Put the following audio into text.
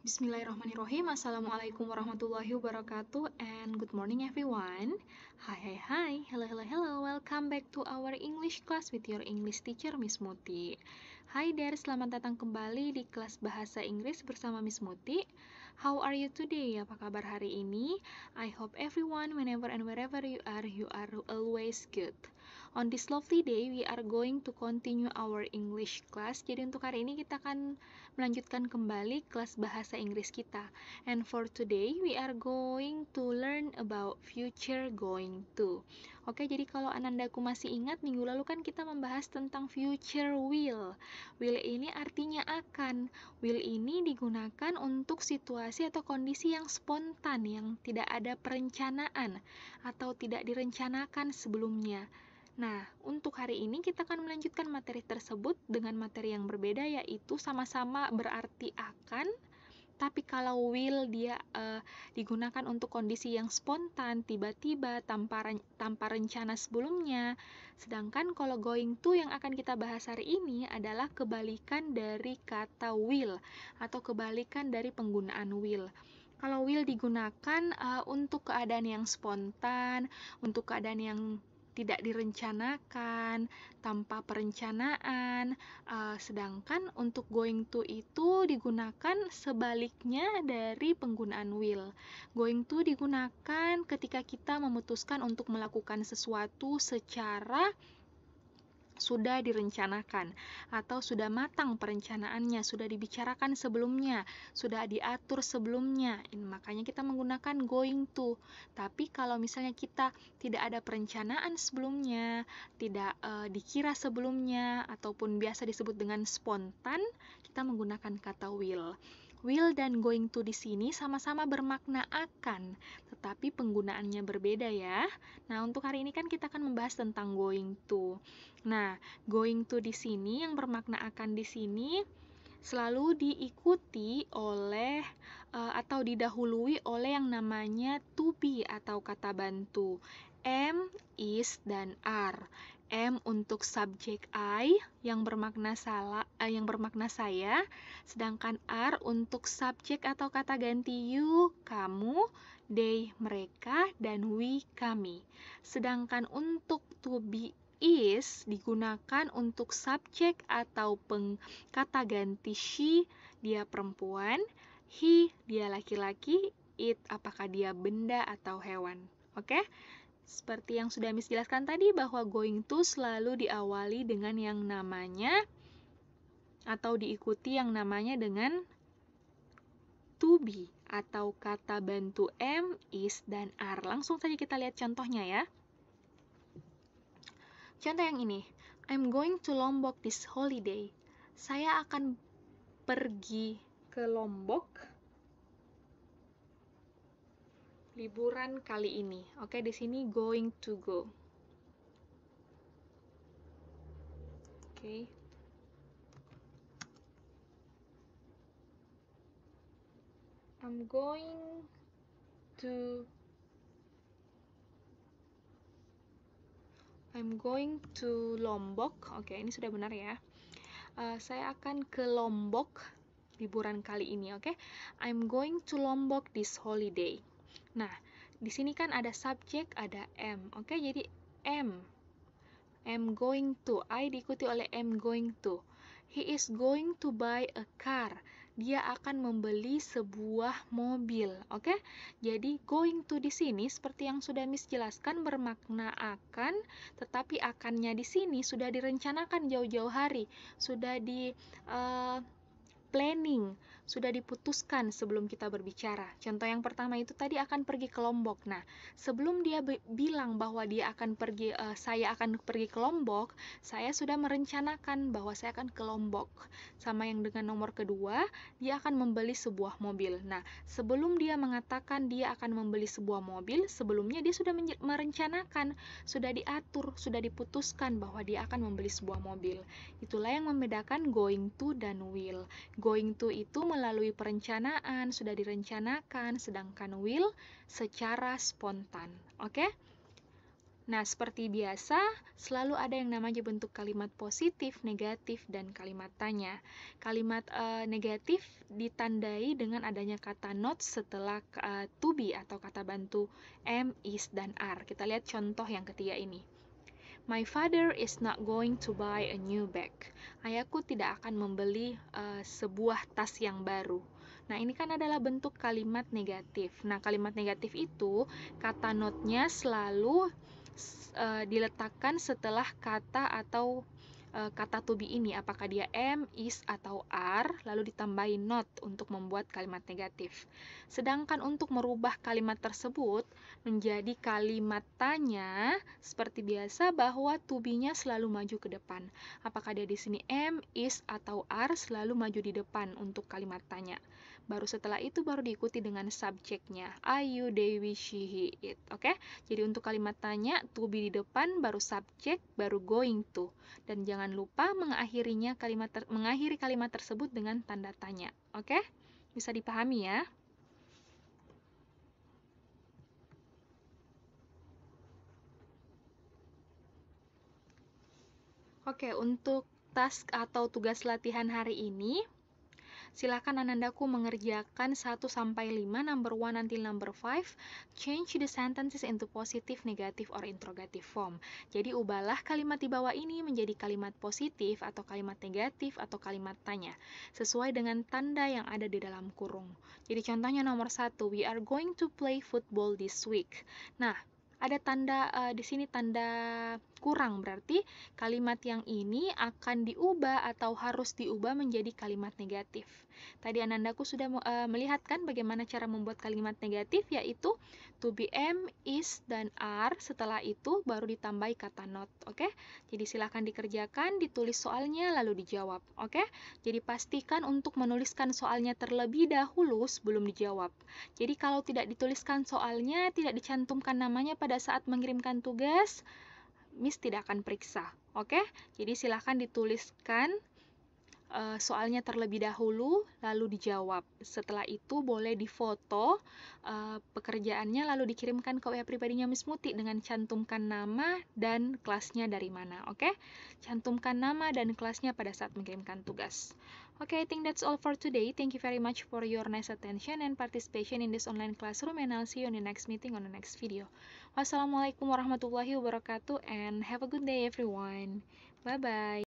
Bismillahirrahmanirrahim. Assalamualaikum warahmatullahi wabarakatuh and good morning everyone. Hi. Hello. Welcome back to our English class with your English teacher Miss Muti. Hi there, selamat datang kembali di kelas bahasa Inggris bersama Miss Muti. How are you today? Apa kabar hari ini? I hope everyone whenever and wherever you are always good. On this lovely day, we are going to continue our English class. Jadi untuk hari ini kita akan melanjutkan kembali kelas bahasa Inggris kita. And for today, we are going to learn about future going to. Oke, jadi kalau Anandaku masih ingat, minggu lalu kan kita membahas tentang future will. Will ini artinya akan. Will ini digunakan untuk situasi atau kondisi yang spontan, yang tidak ada perencanaan atau tidak direncanakan sebelumnya. Nah, untuk hari ini kita akan melanjutkan materi tersebut dengan materi yang berbeda, yaitu sama-sama berarti akan, tapi kalau will dia digunakan untuk kondisi yang spontan, tiba-tiba, tanpa rencana sebelumnya. Sedangkan kalau going to yang akan kita bahas hari ini adalah kebalikan dari kata will atau kebalikan dari penggunaan will. Kalau will digunakan untuk keadaan yang spontan, untuk keadaan yang tidak direncanakan, tanpa perencanaan, sedangkan untuk going to itu digunakan sebaliknya dari penggunaan will. Going to digunakan ketika kita memutuskan untuk melakukan sesuatu secara sudah direncanakan atau sudah matang perencanaannya, sudah dibicarakan sebelumnya, sudah diatur sebelumnya. Makanya kita menggunakan going to. Tapi kalau misalnya kita tidak ada perencanaan sebelumnya, tidak dikira sebelumnya, ataupun biasa disebut dengan spontan, kita menggunakan kata will. Will dan going to di sini sama-sama bermakna akan, tetapi penggunaannya berbeda ya. Nah, untuk hari ini kan kita akan membahas tentang going to. Nah, going to di sini yang bermakna akan di sini selalu diikuti oleh atau didahului oleh yang namanya to be atau kata bantu. Am, is, dan are. M untuk subjek I yang bermakna saya, sedangkan are untuk subjek atau kata ganti you, kamu, they, mereka, dan we, kami. Sedangkan untuk to be is digunakan untuk subjek atau kata ganti she, dia perempuan, he, dia laki-laki, it, apakah dia benda atau hewan. Oke? Seperti yang sudah Miss jelaskan tadi, bahwa going to selalu diawali dengan yang namanya atau diikuti yang namanya dengan to be atau kata bantu am, is, dan are. Langsung saja kita lihat contohnya ya. Contoh yang ini, I'm going to Lombok this holiday. Saya akan pergi ke Lombok liburan kali ini. Oke, di sini going to go. Oke. I'm going to Lombok. Oke, ini sudah benar ya. Saya akan ke Lombok liburan kali ini, oke? I'm going to Lombok this holiday. Nah, di sini kan ada subjek, ada am, oke? Jadi am going to, I diikuti oleh am going to. He is going to buy a car. Dia akan membeli sebuah mobil, oke? Jadi going to di sini seperti yang sudah Miss jelaskan bermakna akan, tetapi akannya di sini sudah direncanakan jauh-jauh hari, sudah di planning, sudah diputuskan sebelum kita berbicara. Contoh yang pertama itu tadi akan pergi ke Lombok. Nah, sebelum dia bilang bahwa dia akan pergi, saya akan pergi ke Lombok, saya sudah merencanakan bahwa saya akan ke Lombok. Sama yang dengan nomor kedua, dia akan membeli sebuah mobil. Nah, sebelum dia mengatakan dia akan membeli sebuah mobil, sebelumnya dia sudah merencanakan, sudah diatur, sudah diputuskan bahwa dia akan membeli sebuah mobil. Itulah yang membedakan going to dan will. Going to itu melalui perencanaan, sudah direncanakan, sedangkan will secara spontan. Oke? Nah, seperti biasa, selalu ada yang namanya bentuk kalimat positif, negatif, dan kalimat tanya. Kalimat negatif ditandai dengan adanya kata not setelah to be atau kata bantu am, is, dan are. Kita lihat contoh yang ketiga ini. My father is not going to buy a new bag. Ayahku tidak akan membeli sebuah tas yang baru. Nah, ini kan adalah bentuk kalimat negatif. Nah, kalimat negatif itu kata not-nya selalu diletakkan setelah kata atau kata to be ini, apakah dia am, is, atau are, lalu ditambahin not untuk membuat kalimat negatif. Sedangkan untuk merubah kalimat tersebut menjadi kalimat tanya, seperti biasa bahwa to be-nya selalu maju ke depan. Apakah dia di sini am, is, atau are, selalu maju di depan untuk kalimat tanya. Baru setelah itu baru diikuti dengan subjeknya. I, you, they, we, she, he, it. Oke? Jadi untuk kalimat tanya, to be di depan, baru subjek, baru going to. Dan jangan lupa mengakhiri kalimat tersebut dengan tanda tanya. Oke? Bisa dipahami ya? Oke, untuk task atau tugas latihan hari ini, silakan Anandaku mengerjakan 1-5, number 1 until number 5. Change the sentences into positive, negative, or interrogative form. Jadi ubahlah kalimat di bawah ini menjadi kalimat positif atau kalimat negatif atau kalimat tanya, sesuai dengan tanda yang ada di dalam kurung. Jadi contohnya nomor 1, we are going to play football this week. Nah, ada tanda di sini tanda kurang, berarti kalimat yang ini akan diubah atau harus diubah menjadi kalimat negatif. Tadi Anandaku sudah melihat kan bagaimana cara membuat kalimat negatif, yaitu to be, am, is, dan are. Setelah itu baru ditambahi kata not. Oke? Jadi silahkan dikerjakan, ditulis soalnya lalu dijawab. Oke? Jadi pastikan untuk menuliskan soalnya terlebih dahulu sebelum dijawab. Jadi kalau tidak dituliskan soalnya, tidak dicantumkan namanya pada saat mengirimkan tugas, Miss tidak akan periksa. Oke? Jadi silahkan dituliskan soalnya terlebih dahulu, lalu dijawab. Setelah itu boleh difoto pekerjaannya, lalu dikirimkan ke WA pribadinya Miss Muti dengan cantumkan nama dan kelasnya dari mana. Oke? Cantumkan nama dan kelasnya pada saat mengirimkan tugas. Okay, I think that's all for today. Thank you very much for your nice attention and participation in this online classroom, and I'll see you on the next meeting on the next video. Wassalamualaikum warahmatullahi wabarakatuh, and have a good day everyone. Bye-bye.